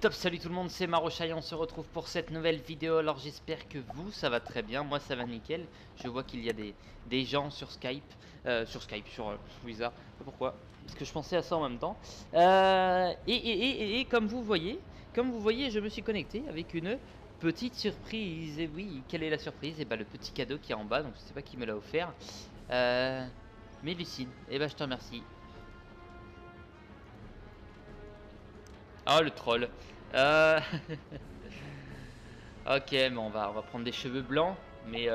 Top, salut tout le monde, c'est Marochai, on se retrouve pour cette nouvelle vidéo. Alors j'espère que vous, ça va très bien, moi ça va nickel. Je vois qu'il y a des gens sur Skype, sur Wizard, pourquoi? Parce que je pensais à ça en même temps. Et comme vous voyez, je me suis connecté avec une petite surprise. Et oui, quelle est la surprise? Et bah le petit cadeau qui est en bas, donc je sais pas qui me l'a offert. Mélusine, et bah je te remercie. Oh le troll. Euh... ok, mais on va prendre des cheveux blancs, mais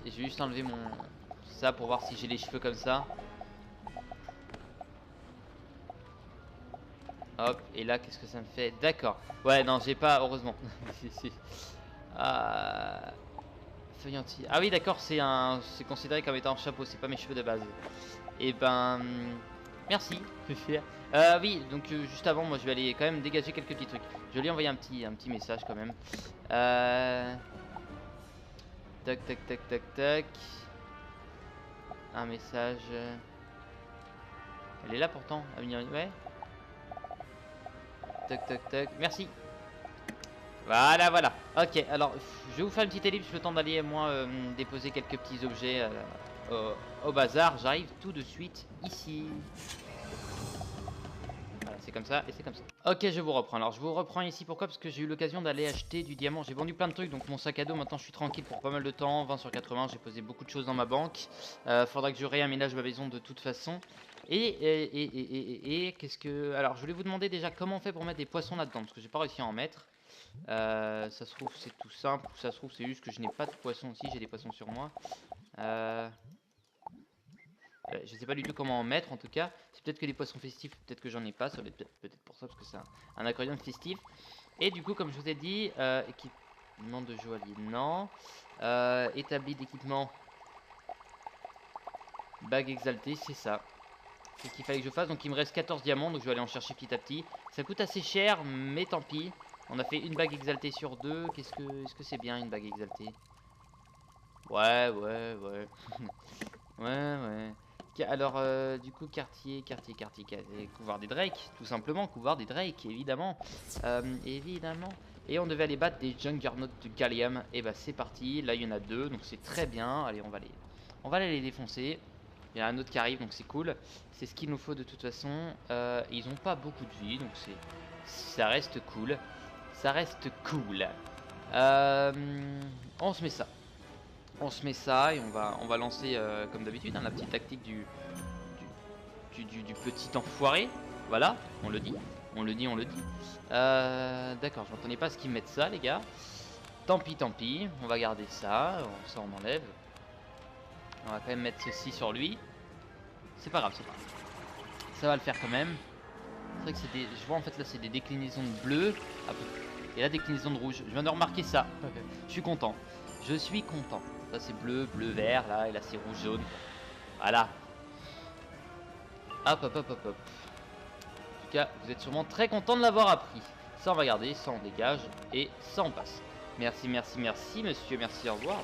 j'ai juste enlevé mon ça pour voir si j'ai les cheveux comme ça. Hop, et là qu'est-ce que ça me fait? D'accord. Ouais, non, j'ai pas, heureusement. Ah, feuillanti. Ah oui, d'accord, c'est considéré comme étant un chapeau, c'est pas mes cheveux de base. Et ben merci. Oui, donc juste avant, moi je vais aller quand même dégager quelques petits trucs. Je vais lui envoyer un petit message quand même. Tac tac tac tac tac. Un message. Elle est là pourtant, à venir. Ouais. Tac tac tac. Merci. Voilà, voilà. Ok, alors je vais vous faire une petite ellipse le temps d'aller moi déposer quelques petits objets au bazar. J'arrive tout de suite ici. Voilà, c'est comme ça et c'est comme ça. Ok, je vous reprends. Alors je vous reprends ici, pourquoi? Parce que j'ai eu l'occasion d'aller acheter du diamant. J'ai vendu plein de trucs, donc mon sac à dos maintenant je suis tranquille pour pas mal de temps. 20 sur 80, j'ai posé beaucoup de choses dans ma banque. Faudra que je réaménage ma maison de toute façon. Et qu'est-ce que... Alors je voulais vous demander déjà comment on fait pour mettre des poissons là-dedans, parce que j'ai pas réussi à en mettre. Ça se trouve c'est tout simple, ça se trouve c'est juste que je n'ai pas de poissons aussi, j'ai des poissons sur moi. Je sais pas du tout comment en mettre en tout cas. C'est peut-être que les poissons festifs, peut-être que j'en ai pas. Ça va être peut-être pour ça parce que c'est un aquarium festif. Et du coup, comme je vous ai dit, équipement de joaillier, non. Établi d'équipement, bague exaltée, c'est ça. C'est ce qu'il fallait que je fasse. Donc il me reste 14 diamants, donc je vais aller en chercher petit à petit. Ça coûte assez cher, mais tant pis. On a fait une bague exaltée sur deux. Est-ce que c'est bien une bague exaltée? Ouais, ouais, ouais. Ouais, ouais. Alors, du coup, quartier, couloir des Drake, tout simplement, couloir des Drake, évidemment. Évidemment. Et on devait aller battre des Juggernaut de Gallium. Et bah, c'est parti. Là, il y en a deux, donc c'est très bien. Allez, on va aller les défoncer. Il y en a un autre qui arrive, donc c'est cool. C'est ce qu'il nous faut de toute façon. Ils ont pas beaucoup de vie, donc ça reste cool. Ça reste cool. On se met ça. On se met ça et on va lancer comme d'habitude la petite tactique du petit enfoiré. Voilà, on le dit. On le dit, on le dit. D'accord, je m'attendais pas à ce qu'ils mettent ça, les gars. Tant pis, on va garder ça. Ça, on enlève. On va quand même mettre ceci sur lui. C'est pas grave, c'est pas grave. Ça va le faire quand même. C'est vrai que c'est des... Je vois en fait là, c'est des déclinaisons de bleu. Et la déclinaison de rouge. Je viens de remarquer ça. Je suis content. Je suis content. Ça c'est bleu, bleu, vert là. Et là c'est rouge, jaune. Voilà. Hop, hop, hop, hop, hop. En tout cas, vous êtes sûrement très content de l'avoir appris. Ça on va garder, ça on dégage. Et ça on passe. Merci, merci, merci monsieur. Merci, au revoir.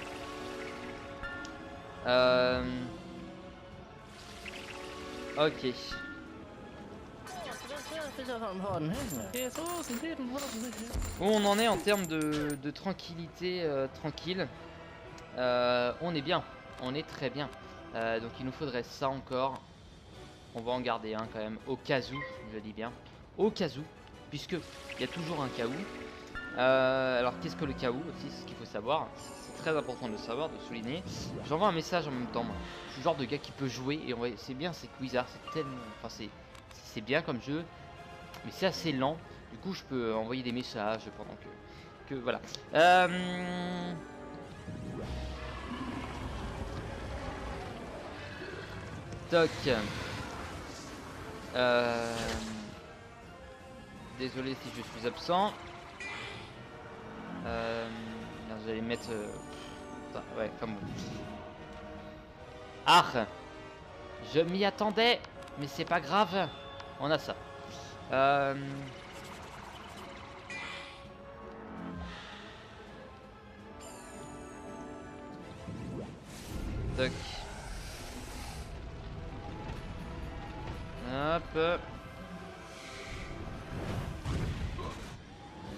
Ok. Où on en est en termes de tranquillité, tranquille. On est bien, on est très bien. Donc il nous faudrait ça encore. On va en garder un quand même, au cas où, je dis bien. Au cas où, puisque il y a toujours un cas où. Alors qu'est-ce que le cas où aussi, c'est ce qu'il faut savoir. C'est très important de le savoir, de souligner. J'envoie un message en même temps. Moi. Je suis le genre de gars qui peut jouer et c'est bien, c'est Wizard, c'est tellement... Enfin c'est bien comme jeu. Mais c'est assez lent, du coup je peux envoyer des messages pendant que voilà. Toc. Désolé si je suis absent. J'allais mettre... ouais, comme bon. Ah, je m'y attendais, mais c'est pas grave. On a ça. Toc. Hop.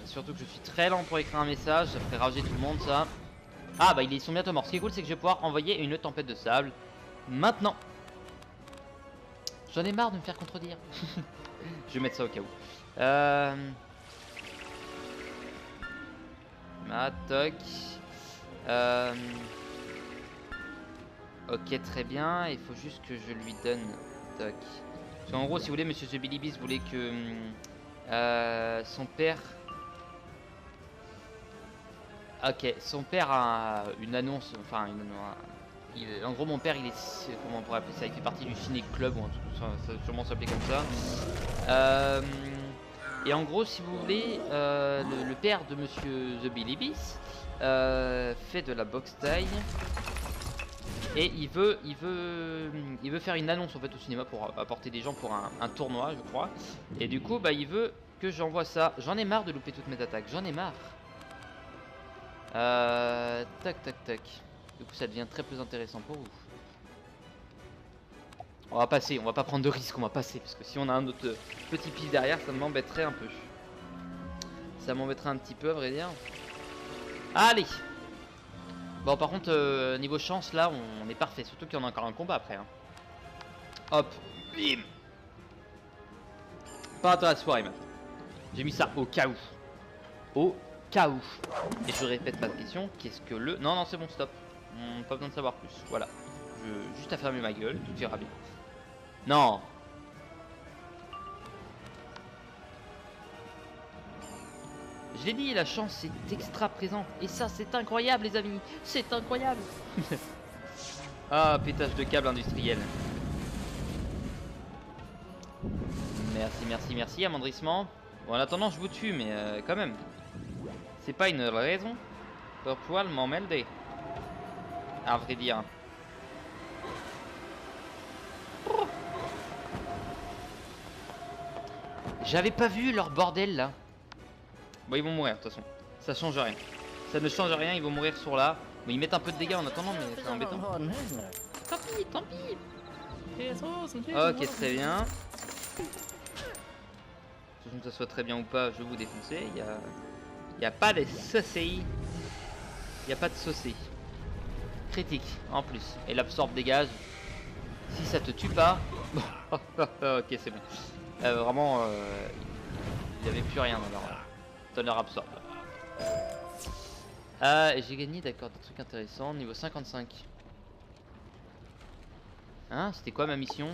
Surtout que je suis très lent pour écrire un message, ça ferait rager tout le monde ça. Ah bah ils sont bientôt morts. Ce qui est cool c'est que je vais pouvoir envoyer une tempête de sable. Maintenant. J'en ai marre de me faire contredire. Je vais mettre ça au cas où. Ah, toc. Ok, très bien. Il faut juste que je lui donne. Toc. Parce qu'en gros, si vous voulez, Monsieur The Billy Beast voulait que son père. Ok, son père a une annonce. Enfin, en gros, mon père, il est. Comment on pourrait appeler ça? Il fait partie du Ciné Club ou un truc, ça va sûrement s'appeler comme ça. Et en gros, si vous voulez, le père de Monsieur The Billy Beast fait de la boxe taille. Et il veut faire une annonce en fait au cinéma pour apporter des gens pour un tournoi, je crois. Et du coup, bah, il veut que j'envoie ça. J'en ai marre de louper toutes mes attaques. J'en ai marre. Tac, tac, tac. Du coup, ça devient très peu intéressant pour vous. On va passer. On va pas prendre de risques. On va passer parce que si on a un autre petit pif derrière, ça m'embêterait un peu. Ça m'embêterait un petit peu, à vrai dire. Allez. Bon, par contre, niveau chance, là, on est parfait. Surtout qu'il y en a encore un combat après. Hein. Hop. Bim. Pas intérêt à se foirer, maintenant. J'ai mis ça au cas où. Au cas où. Et je répète ma question. Qu'est-ce que le... Non, non, c'est bon, stop. Pas besoin de savoir plus. Voilà. Juste à fermer ma gueule. Tout ira bien. Non. Je l'ai dit, la chance est extra présente. Et ça, c'est incroyable, les amis. C'est incroyable. Ah, pétage de câble industriel. Merci, merci, merci, amendrissement. Bon, en attendant, je vous tue, mais quand même. C'est pas une raison pour pouvoir m'emmerder. À vrai dire. J'avais pas vu leur bordel là. Bon, ils vont mourir de toute façon. Ça change rien. Ça ne change rien, ils vont mourir sur là. Bon, ils mettent un peu de dégâts en attendant, mais c'est embêtant. Tant pis, tant pis. Ok, très bien. Que ça soit très bien ou pas, je vais vous défoncer. Il y a pas de soucis. Il n'y a pas de soucis. Critique en plus. Et l'absorbe dégage. Si ça te tue pas. Ok, c'est bon. Vraiment, il n'y avait plus rien dans leur tonnerre absorbe. J'ai gagné, d'accord, des trucs intéressants. Niveau 55. Hein, c'était quoi ma mission?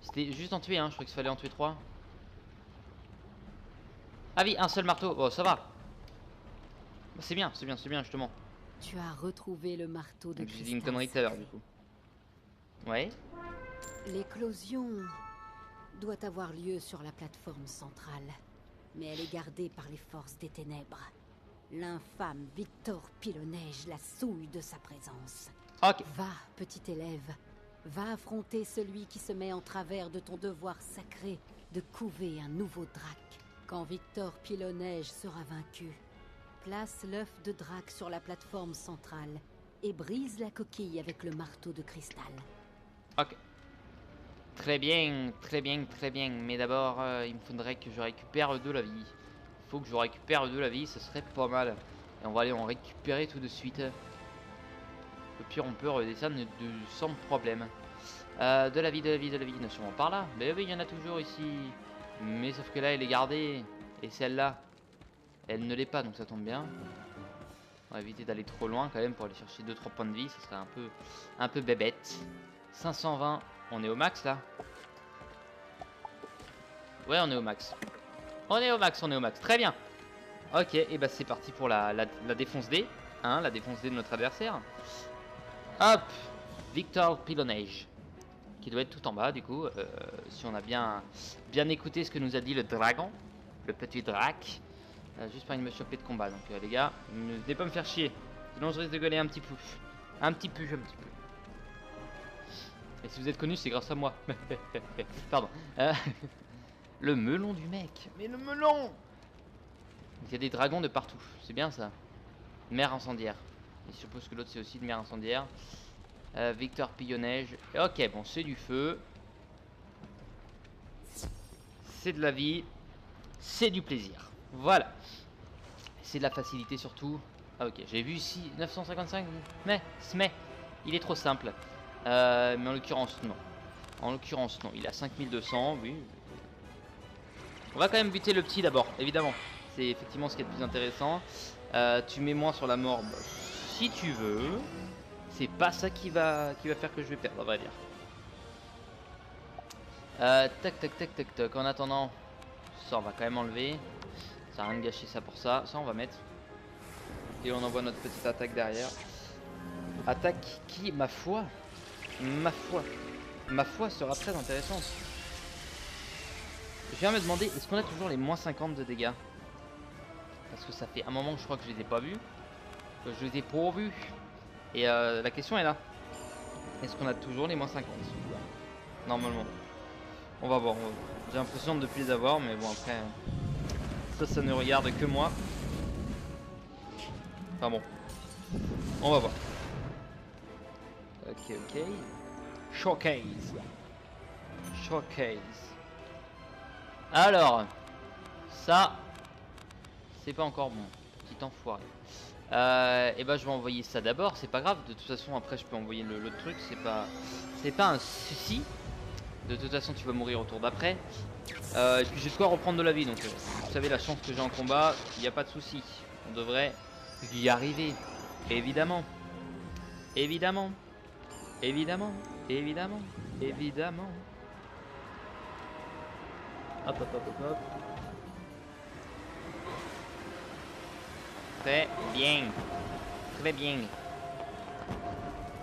C'était juste en tuer, hein. Je crois qu'il fallait en tuer 3. Ah oui, un seul marteau. Bon, ça va. C'est bien, c'est bien, c'est bien, justement. Tu as retrouvé le marteau de cristal. J'ai dit une connerie tout à l'heure, du coup. Ouais. L'éclosion doit avoir lieu sur la plateforme centrale, mais elle est gardée par les forces des ténèbres. L'infâme Victor Piloneige la souille de sa présence. Ok. Va, petit élève, va affronter celui qui se met en travers de ton devoir sacré de couver un nouveau drac. Quand Victor Piloneige sera vaincu, place l'œuf de drac sur la plateforme centrale et brise la coquille avec le marteau de cristal. Ok. Très bien, très bien, très bien. Mais d'abord, il me faudrait que je récupère de la vie. Il faut que je récupère de la vie, ce serait pas mal. Et on va aller en récupérer tout de suite. Au pire, on peut redescendre sans problème. De la vie, de la vie, de la vie. Non, sûrement par là. Mais oui, il y en a toujours ici. Mais sauf que là, elle est gardée. Et celle-là, elle ne l'est pas, donc ça tombe bien. On va éviter d'aller trop loin quand même pour aller chercher 2-3 points de vie. Ça serait un peu bébête. 520. On est au max là? Ouais, on est au max. On est au max, on est au max. Très bien. Ok, et bah c'est parti pour la défonce D. Hein, la défonce D de notre adversaire. Hop, Victor Piloneige. Qui doit être tout en bas du coup. Si on a bien écouté ce que nous a dit le dragon. Le petit drac. Juste pas une me choper de combat. Donc les gars, ne venez pas me faire chier. Sinon je risque de gueuler un petit peu. Un petit peu. Et si vous êtes connu, c'est grâce à moi. Pardon. Le melon du mec. Mais le melon! Il y a des dragons de partout. C'est bien ça. Mer incendiaire. Et je suppose que l'autre c'est aussi une mer incendiaire. Victor Piloneige. Ok, bon, c'est du feu. c'est de la vie, c'est du plaisir. Voilà. C'est de la facilité surtout. Ah ok, j'ai vu ici 955, mais il est trop simple. Mais en l'occurrence non. En l'occurrence non, il a 5200, oui. On va quand même buter le petit d'abord, évidemment. C'est effectivement ce qui est le plus intéressant. Tu mets moins sur la mort, bah, si tu veux. C'est pas ça qui va faire que je vais perdre, à vrai dire. Tac tac tac tac tac. En attendant, ça on va quand même enlever. Ça a rien de gâcher ça pour ça. Ça on va mettre. Et on envoie notre petite attaque derrière. Attaque qui, ma foi, sera très intéressante. Je viens me demander, est-ce qu'on a toujours les moins 50 de dégâts? Parce que ça fait un moment que je crois que je les ai pas vus. Que je les ai pas vus. Et la question est là. Est-ce qu'on a toujours les moins 50? Normalement. On va voir. J'ai l'impression de ne plus les avoir, mais bon après... Ça ne regarde que moi. Enfin bon. On va voir. Ok, ok. Showcase. Showcase. Alors. Ça. C'est pas encore bon. Petit enfoiré. Et bah je vais envoyer ça d'abord. C'est pas grave. De toute façon après je peux envoyer l'autre truc. C'est pas un souci. De toute façon tu vas mourir au tour d'après. Et puis j'ai de quoi reprendre de la vie. Donc vous savez la chance que j'ai en combat. Il n'y a pas de souci. On devrait y arriver. Évidemment. Évidemment. Évidemment. Évidemment. Évidemment. Hop hop hop hop hop. Très bien. Très bien.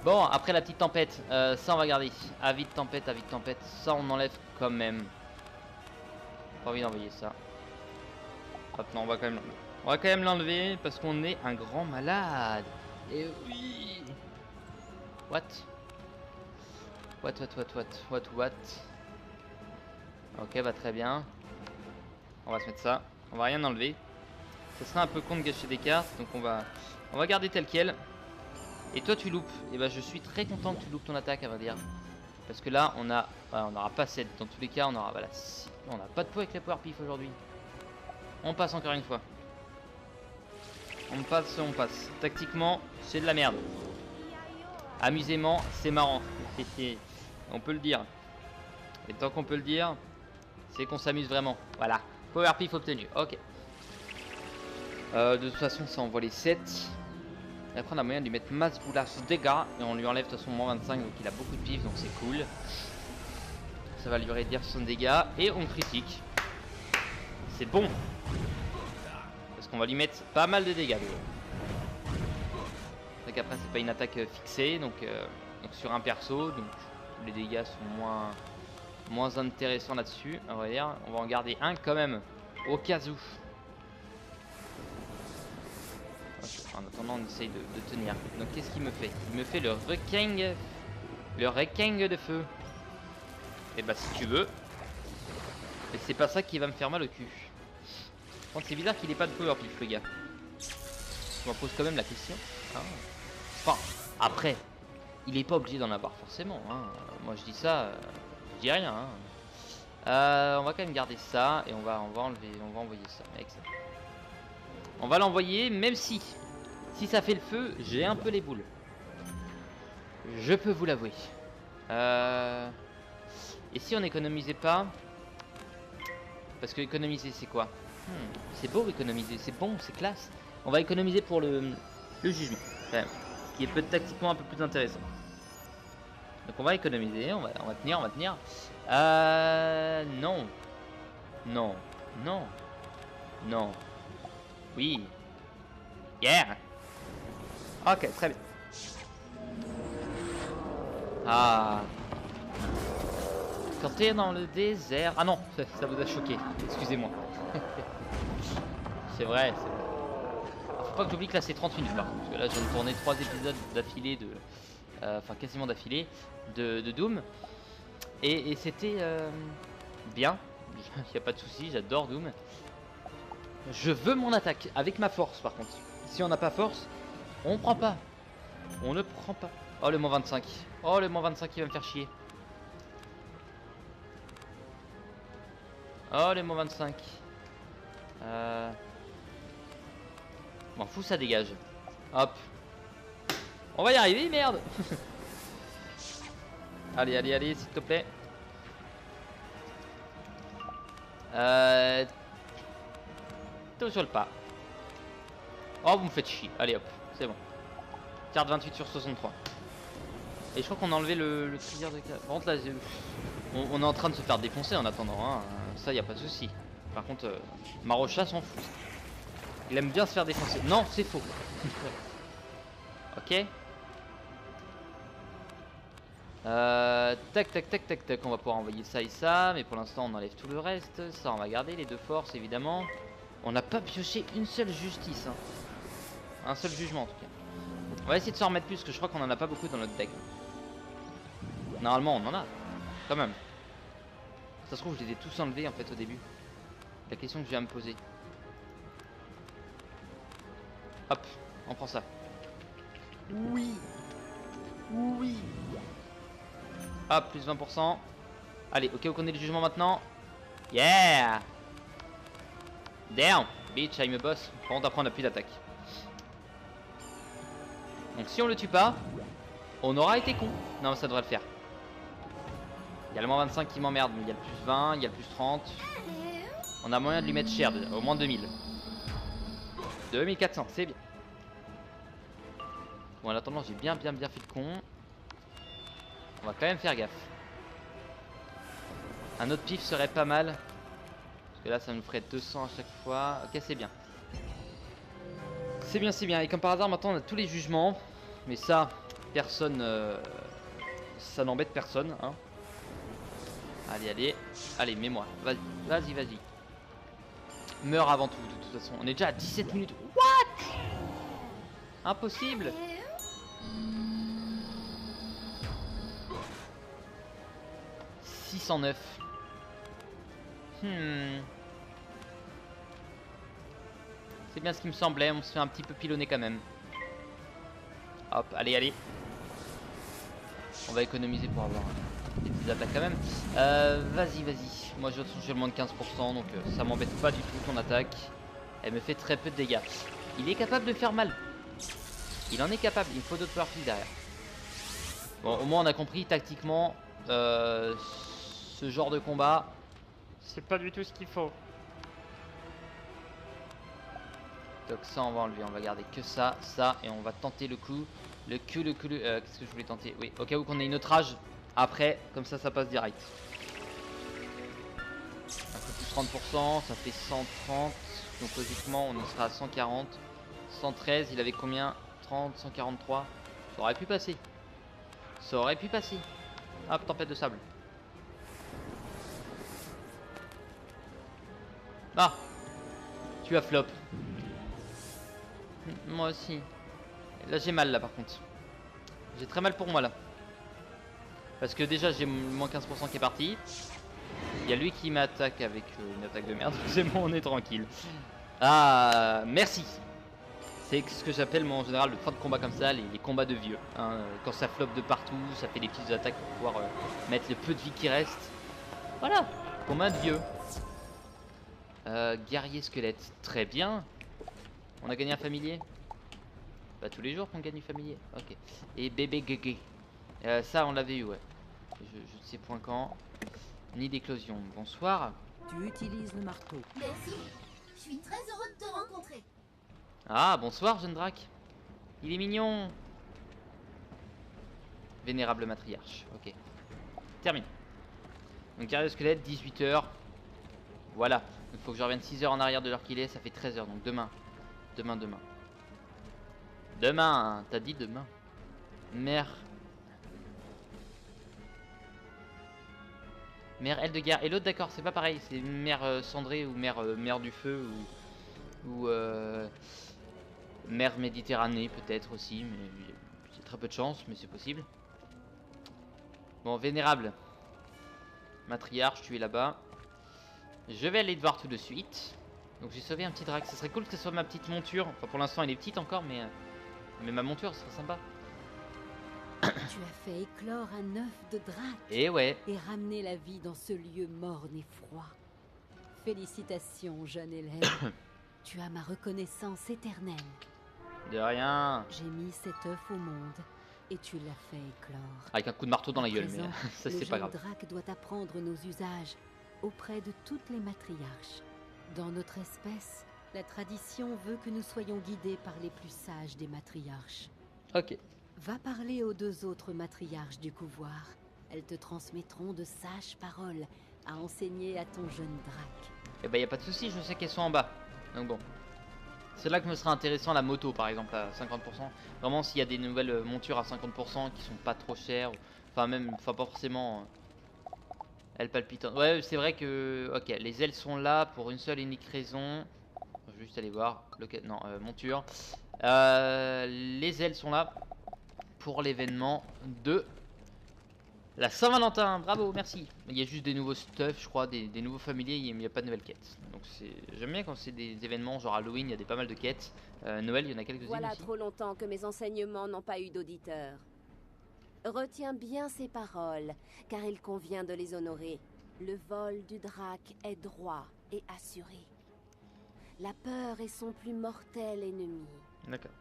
Bon, après la petite tempête, ça on va garder. Avis de tempête, ça on enlève quand même. Pas envie d'envoyer ça. Hop, non, on va quand même l'enlever. On va quand même l'enlever parce qu'on est un grand malade. Et oui. What? What? Ok, bah très bien. On va se mettre ça. On va rien enlever. Ce serait un peu con de gâcher des cartes, donc on va garder tel quel. Et toi tu loupes. Et bah je suis très content que tu loupes ton attaque, à vrai dire. Parce que là on a, voilà, on n'aura pas 7. Dans tous les cas on aura, voilà, 6. On n'a pas de poids avec la power pif aujourd'hui. On passe encore une fois. On passe. Tactiquement c'est de la merde. Amusément c'est marrant. On peut le dire. Et tant qu'on peut le dire, c'est qu'on s'amuse vraiment. Voilà. Power pif obtenu. Ok. De toute façon ça envoie les 7. Et après on a moyen de lui mettre masse boulasse dégâts. Et on lui enlève de toute façon moins 25. Donc il a beaucoup de pif, donc c'est cool. Ça va lui réduire son dégât. Et on critique. C'est bon. Parce qu'on va lui mettre pas mal de dégâts. Donc après c'est pas une attaque fixée. Donc sur un perso. Donc les dégâts sont moins intéressants là-dessus. On va dire. On va en garder un quand même. Au cas où. En attendant on essaye de tenir. Donc qu'est-ce qu'il me fait? Il me fait le requin. Le requin de feu. Et bah si tu veux. Mais c'est pas ça qui va me faire mal au cul. C'est bizarre qu'il ait pas de power pif le gars. Je me pose quand même la question. Ah. Enfin après. Il est pas obligé d'en avoir forcément hein. Moi je dis ça. Je dis rien hein. On va quand même garder ça. Et on va enlever. On va envoyer ça. Excellent. On va l'envoyer même si ça fait le feu, j'ai un peu les boules. Je peux vous l'avouer. Et si on économisait pas? Parce que économiser c'est quoi? C'est beau économiser, c'est bon, c'est classe. On va économiser pour le jugement. Quand même, qui est peut-être tactiquement un peu plus intéressant. Donc on va économiser, on va tenir. Non. Oui. Yeah. Ok, très bien. Ah. Quand t'es dans le désert... Ah non, ça vous a choqué. Excusez-moi. C'est vrai. Faut pas que j'oublie que là c'est 30 minutes par contre. Parce que là je viens de tourner 3 épisodes d'affilée de... Enfin quasiment d'affilée de Doom. Et c'était bien. Il n'y a pas de souci, j'adore Doom. Je veux mon attaque avec ma force par contre. Si on n'a pas force, on prend pas. On ne prend pas. Oh le moins 25. Oh le moins 25 qui va me faire chier. Oh les moins 25. M'en fous, ça dégage. Hop. On va y arriver, merde. Allez, allez, allez, s'il te plaît. T'es sur le pas. Oh, vous me faites chier. Allez, hop, c'est bon. Carte 28 sur 63. Et je crois qu'on a enlevé le trier de carte. Par contre, là, on est en train de se faire défoncer en attendant. Hein. Ça, y a pas de souci. Par contre, Marocha s'en fout. Il aime bien se faire défoncer. Non, c'est faux. Ok. Tac, tac, tac, tac, tac. On va pouvoir envoyer ça et ça. Mais pour l'instant, on enlève tout le reste. Ça, on va garder les 2 forces, évidemment. On n'a pas pioché une seule justice. Hein. Un seul jugement, en tout cas. On va essayer de s'en remettre plus, parce que je crois qu'on en a pas beaucoup dans notre deck. Normalement, on en a. Quand même. Ça se trouve, je les ai tous enlevés, en fait, au début. La question que je viens de me poser. Hop, on prend ça. Oui. Oui. Hop, plus 20%. Allez, ok, on connaît le jugement maintenant. Yeah. Damn, bitch, I'm a boss. Par contre, après, on n'a plus d'attaque. Donc, si on le tue pas, on aura été con. Non, ça devrait le faire. Il y a le moins 25 qui m'emmerde, mais il y a le plus 20, il y a le plus 30. On a moyen de lui mettre cher, au moins 2000. 2400, c'est bien. Bon, en attendant, j'ai bien fait le con. On va quand même faire gaffe. Un autre pif serait pas mal. Parce que là, ça nous ferait 200 à chaque fois. Ok, c'est bien. C'est bien, c'est bien. Et comme par hasard, maintenant, on a tous les jugements. Mais ça, personne... ça n'embête personne, hein. Allez, allez. Allez, mets-moi. Vas-y, vas-y, vas-y. Meurs avant tout, de toute façon. On est déjà à 17 minutes. What? Impossible. « 609. C'est bien ce qui me semblait. On se fait un petit peu pilonner quand même. Hop, allez, allez. On va économiser pour avoir des petites attaques quand même. Vas-y, vas-y. Moi, je touche le moins de 15%, donc ça m'embête pas du tout ton attaque. Elle me fait très peu de dégâts. Il est capable de faire mal. Il en est capable. Il me faut d'autres powerful derrière. Bon, au moins, on a compris tactiquement. Ce genre de combat, c'est pas du tout ce qu'il faut. Donc ça, on va enlever. On va garder que ça, ça, et on va tenter le coup. Qu'est-ce que je voulais tenter? Oui, au cas où qu'on ait une autre rage. Après, comme ça passe direct. Un peu plus 30%, ça fait 130. Donc logiquement, on sera à 140. 113, il avait combien? 30, 143. Ça aurait pu passer. Ça aurait pu passer. Hop, tempête de sable. Ah, tu as flop. Moi aussi. Là j'ai mal là par contre. J'ai très mal pour moi là. Parce que déjà j'ai moins 15% qui est parti. Il y a lui qui m'attaque avec une attaque de merde. C'est bon, on est tranquille. Ah, merci. C'est ce que j'appelle moi en général le fin de combat comme ça, les combats de vieux. Hein. Quand ça flop de partout, ça fait des petites attaques pour pouvoir mettre le peu de vie qui reste. Voilà, combat de vieux. Guerrier squelette, très bien. On a gagné un familier. Pas tous les jours qu'on gagne du familier. Ok. Et bébé guégué. Ça on l'avait eu, ouais. Je ne sais point quand. Ni d'éclosion. Bonsoir. Tu utilises le marteau. Merci. Je suis très heureux de te rencontrer. Ah, bonsoir jeune drac. Il est mignon. Vénérable matriarche. Ok. Terminé. Donc guerrier squelette, 18h. Voilà. Il faut que je revienne 6 heures en arrière de l'heure qu'il est. Ça fait 13 heures. Donc demain. Demain. Demain, hein, t'as dit demain. Mère Eldegar. Et l'autre, d'accord, c'est pas pareil. C'est mère cendrée ou mère du feu ou mer Méditerranée peut-être aussi. Mais j'ai très peu de chance, mais c'est possible. Bon, vénérable. Matriarche, tu es là-bas. Je vais aller te voir tout de suite. Donc j'ai sauvé un petit drac. Ce serait cool que ce soit ma petite monture. Enfin, pour l'instant, elle est petite encore, mais ma monture, ce serait sympa. Tu as fait éclore un œuf de drac Et ouais. et ramener la vie dans ce lieu morne et froid. Félicitations, jeune élève. Tu as ma reconnaissance éternelle. De rien. J'ai mis cet œuf au monde et tu l'as fait éclore. Avec un coup de marteau dans la À gueule, présent, mais ça c'est pas grave. Le jeune Drac doit apprendre nos usages auprès de toutes les matriarches. Dans notre espèce, la tradition veut que nous soyons guidés par les plus sages des matriarches. Ok. Va parler aux 2 autres matriarches du couvoir. Elles te transmettront de sages paroles à enseigner à ton jeune Drac. Et bah y a pas de souci, je sais qu'elles sont en bas. Donc bon. C'est là que me serait intéressant la moto par exemple à 50%. Vraiment s'il y a des nouvelles montures à 50% qui sont pas trop chères. Enfin même, enfin pas forcément ailes palpitantes. Ouais c'est vrai que, ok, les ailes sont là pour une seule et unique raison. Je vais juste aller voir, non, monture. Les ailes sont là pour l'événement de la Saint-Valentin. Bravo, merci. Il y a juste des nouveaux stuff, je crois, des nouveaux familiers, il n'y a pas de nouvelles quêtes. Donc j'aime bien quand c'est des événements genre Halloween, il y a pas mal de quêtes. Noël, il y en a quelques-unes Voilà aussi. trop longtemps que mes enseignements n'ont pas eu d'auditeurs. Retiens bien ces paroles, car il convient de les honorer. Le vol du drac est droit et assuré. La peur est son plus mortel ennemi. D'accord.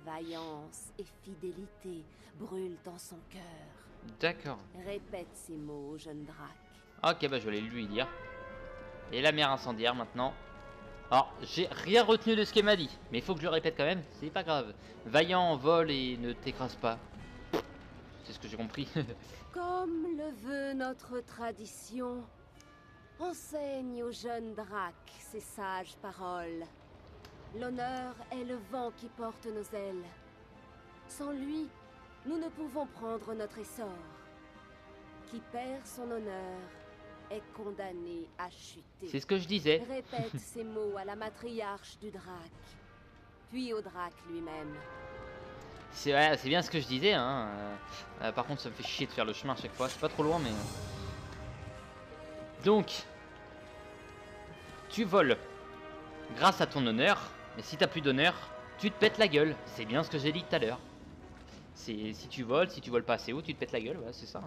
Vaillance et fidélité brûlent dans son cœur. D'accord. Répète ces mots, jeune drac. Ok, bah je vais aller lui dire. Et la mer incendiaire maintenant. Alors, j'ai rien retenu de ce qu'elle m'a dit, mais il faut que je le répète quand même, c'est pas grave. Vaillant, vole et ne t'écrase pas. C'est ce que j'ai compris. Comme le veut notre tradition, enseigne au jeune drac ces sages paroles. L'honneur est le vent qui porte nos ailes. Sans lui, nous ne pouvons prendre notre essor. Qui perd son honneur est condamné à chuter. C'est ce que je disais. Répète ces mots à la matriarche du drac, puis au drac lui-même. C'est ouais, c'est bien ce que je disais. Hein. Par contre, ça me fait chier de faire le chemin à chaque fois. C'est pas trop loin, mais. Donc, tu voles grâce à ton honneur. Mais si t'as plus d'honneur, tu te pètes la gueule. C'est bien ce que j'ai dit tout à l'heure. C'est si tu voles pas assez haut, tu te pètes la gueule. Voilà, c'est ça.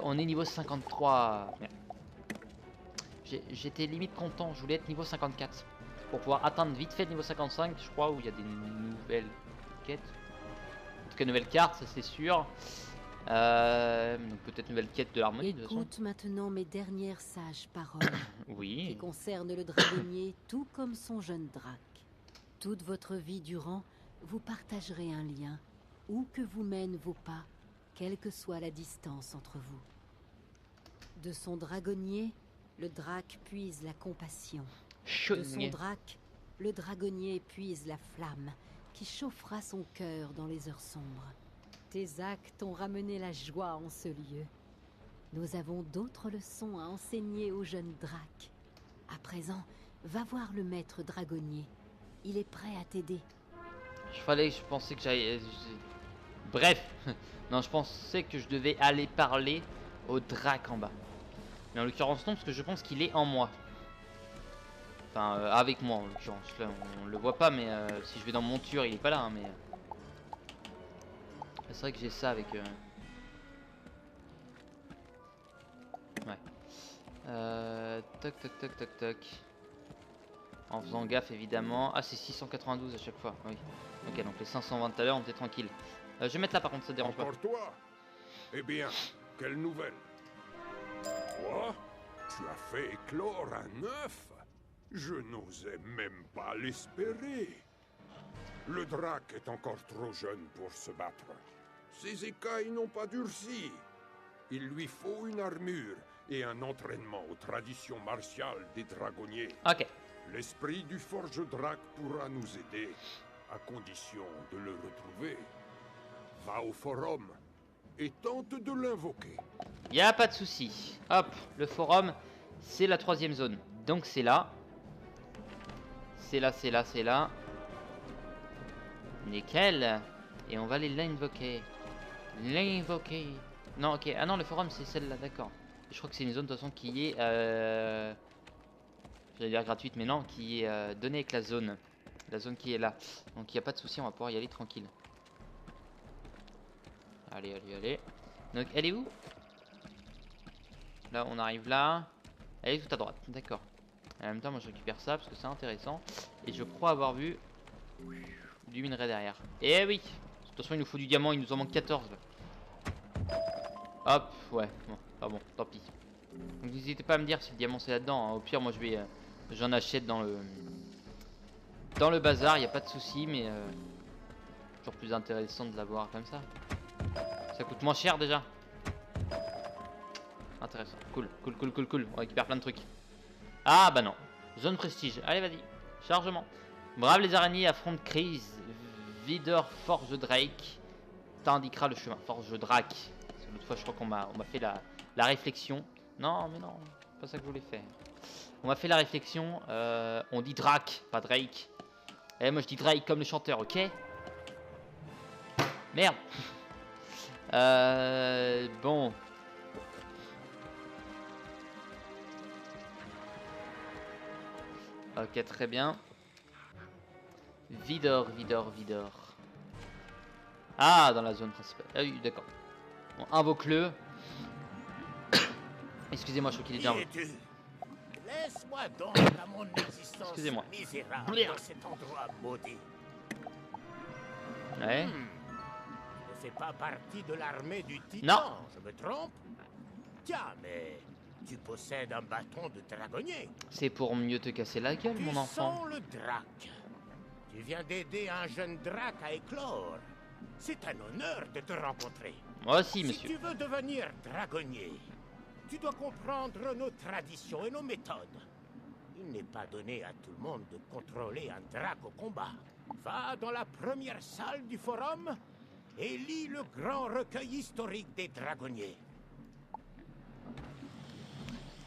On est niveau 53. J'étais limite content. Je voulais être niveau 54 pour pouvoir atteindre vite fait le niveau 55. Je crois où il y a des nouvelles quêtes. En tout cas, nouvelle carte, ça c'est sûr. Donc peut-être nouvelle quête de l'harmonie. Écoute maintenant mes dernières sages paroles. Oui. Qui concernent le dragonnier tout comme son jeune drac. Toute votre vie durant, vous partagerez un lien, où que vous mènent vos pas, quelle que soit la distance entre vous. De son dragonnier, le drac puise la compassion. De son drac, le dragonnier puise la flamme qui chauffera son cœur dans les heures sombres. Tes actes ont ramené la joie en ce lieu. Nous avons d'autres leçons à enseigner au jeune drac. À présent, va voir le maître dragonnier. Il est prêt à t'aider. Je pensais que j'allais... Bref, non, je pensais que je devais aller parler au drac en bas. Mais en l'occurrence non, parce que je pense qu'il est en moi. Enfin, avec moi en l'occurrence. Là, on le voit pas, mais si je vais dans monture, il est pas là. Hein, mais c'est vrai que j'ai ça avec... Ouais. Toc, toc, toc, toc, toc. En faisant gaffe, évidemment. Ah, c'est 692 à chaque fois. Oui. Ok, donc les 520 tout à l'heure, on était tranquille. Je vais mettre là, par contre, ça te dérange pas. Encore toi? Eh bien, quelle nouvelle? Quoi? Tu as fait éclore un œuf? Je n'osais même pas l'espérer. Le drac est encore trop jeune pour se battre. Ses écailles n'ont pas durci. Il lui faut une armure et un entraînement aux traditions martiales des dragonniers. Ok. L'esprit du forge drac pourra nous aider, à condition de le retrouver. Va au forum et tente de l'invoquer. Y a pas de souci. Hop, le forum, c'est la 3e zone. Donc c'est là. C'est là, c'est là, c'est là. Nickel. Et on va aller l'invoquer. L'invoquer. Non, ok. Ah non, le forum, c'est celle-là, d'accord. Je crois que c'est une zone de toute façon qui est... J'allais dire gratuite, mais non, qui est donnée avec la zone. La zone qui est là. Donc il n'y a pas de souci, on va pouvoir y aller tranquille. Allez, allez, allez. Donc elle est où? Là, on arrive là. Elle est tout à droite, d'accord. Et en même temps, moi je récupère ça parce que c'est intéressant. Et je crois avoir vu du minerai derrière. Et oui, de toute façon, il nous faut du diamant, il nous en manque 14. Là. Hop, ouais, bon, pas bon, tant pis. Donc n'hésitez pas à me dire si le diamant c'est là-dedans. Hein. Au pire, moi je vais, j'en achète dans le bazar, il n'y a pas de souci, mais toujours plus intéressant de l'avoir comme ça. Ça coûte moins cher déjà. Intéressant, cool. On récupère plein de trucs. Ah bah non, zone prestige. Allez vas-y, chargement. Brave les araignées, affronte crise. Videur Forge Drake t'indiquera le chemin. Forge Drake. L'autre fois je crois qu'on m'a fait la réflexion. Non mais non, c'est pas ça que je voulais faire. On m'a fait la réflexion. On dit Drake, pas Drake. Et moi je dis Drake comme le chanteur, ok? Merde. Bon. Ok, très bien. Videur. Ah, dans la zone principale. Ah oui, d'accord. Bon, invoque-le. Excusez-moi, je crois qu'il est déjà. Laisse-moi donc à mon existence misérable dans cet endroit maudit. Ouais. Tu ne fais pas partie de l'armée du Titan, non. Je me trompe? Tiens, mais tu possèdes un bâton de dragonnier. C'est pour mieux te casser la gueule, mon enfant. Tu sens le drac. Tu viens d'aider un jeune drac à éclore. C'est un honneur de te rencontrer. Moi aussi, monsieur. Si tu veux devenir dragonnier, tu dois comprendre nos traditions et nos méthodes. Il n'est pas donné à tout le monde de contrôler un drac au combat. Va dans la première salle du forum et lis le grand recueil historique des dragonniers.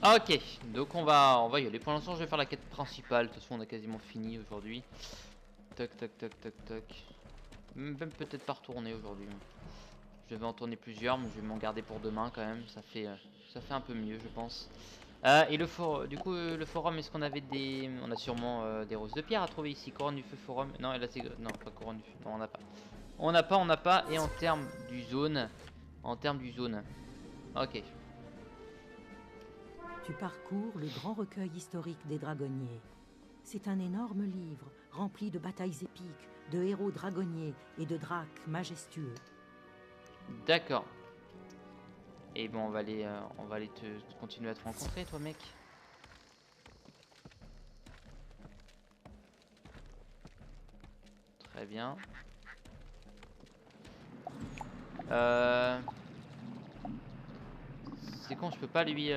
Ok, donc on va y aller. Pour l'instant, je vais faire la quête principale. De toute façon, on a quasiment fini aujourd'hui. Toc. Même peut-être pas retourner aujourd'hui. Je vais en tourner plusieurs, mais je vais m'en garder pour demain quand même. Ça fait un peu mieux, je pense. Et le forum, du coup, le forum, est-ce qu'on avait des... On a sûrement des roses de pierre à trouver ici. Couronne du feu forum. Non, là, c'est... Non, pas couronne du feu. Non, on n'a pas. Et en termes du zone... Ok. Tu parcours le grand recueil historique des dragonniers. C'est un énorme livre, rempli de batailles épiques, de héros dragonniers et de dracs majestueux. D'accord. Et bon, on va aller te continuer à te rencontrer, toi, mec. Très bien. C'est con, je peux pas lui...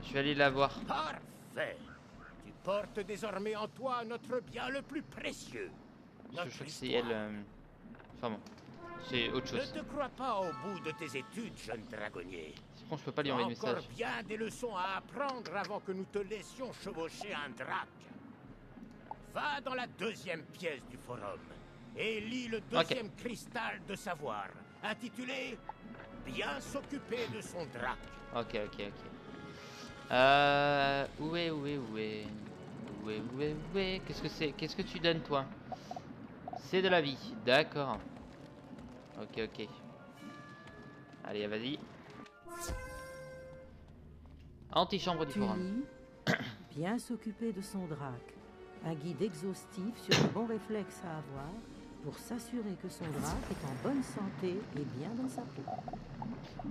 Je vais aller la voir. Parfait. Tu portes désormais en toi notre bien le plus précieux. Je crois que c'est elle... Enfin bon, c'est autre chose. Ne te crois pas au bout de tes études, jeune dragonnier. C'est con, je peux pas lui envoyer de message. Encore bien des leçons à apprendre avant que nous te laissions chevaucher un drac. Va dans la deuxième pièce du forum et lis le deuxième cristal de savoir, intitulé « Bien s'occuper de son drac ». Ok. Où est Qu'est-ce que c'est? Qu'est-ce que tu donnes, toi? C'est de la vie, d'accord. Ok. Allez, vas-y. Antichambre du forum. Tu lis Bien s'occuper de son drac. Un guide exhaustif sur les bons réflexes à avoir pour s'assurer que son drac est en bonne santé et bien dans sa peau.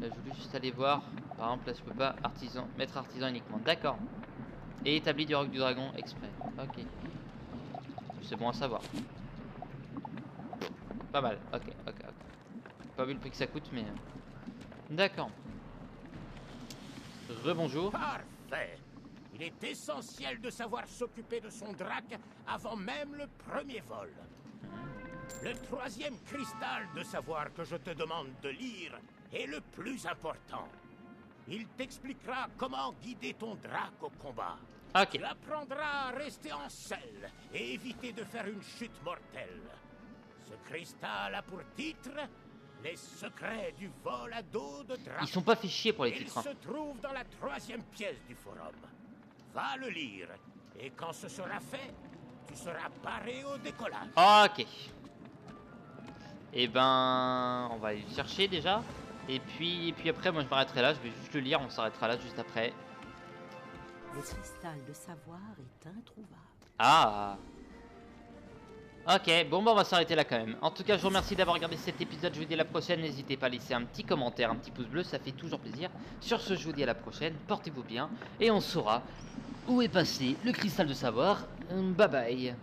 Là, je voulais juste aller voir. Par exemple, là, je peux pas mettre artisan uniquement. D'accord. Et établi du roc du dragon exprès. Ok. C'est bon à savoir. Pas mal. Ok. Pas vu le prix que ça coûte, mais... D'accord. Rebonjour. Parfait. Il est essentiel de savoir s'occuper de son drac avant même le premier vol. Le troisième cristal de savoir que je te demande de lire est le plus important. Il t'expliquera comment guider ton drac au combat. Ok. Tu apprendras à rester en selle et éviter de faire une chute mortelle. Ce cristal a pour titre les secrets du vol à dos de drac. Ils sont pas fait chier pour les titres. Il se trouve dans la troisième pièce du forum. Va le lire et quand ce sera fait, tu seras paré au décollage. Ok. Et ben, on va aller le chercher déjà. Et puis après, moi je m'arrêterai là. Je vais juste le lire. On s'arrêtera là juste après. Le cristal de savoir est introuvable. Ah. Ok, bon bah on va s'arrêter là quand même. En tout cas je vous remercie d'avoir regardé cet épisode, je vous dis à la prochaine. N'hésitez pas à laisser un petit commentaire, un petit pouce bleu, ça fait toujours plaisir. Sur ce je vous dis à la prochaine, portez-vous bien. Et on saura où est passé le cristal de savoir. Bye bye.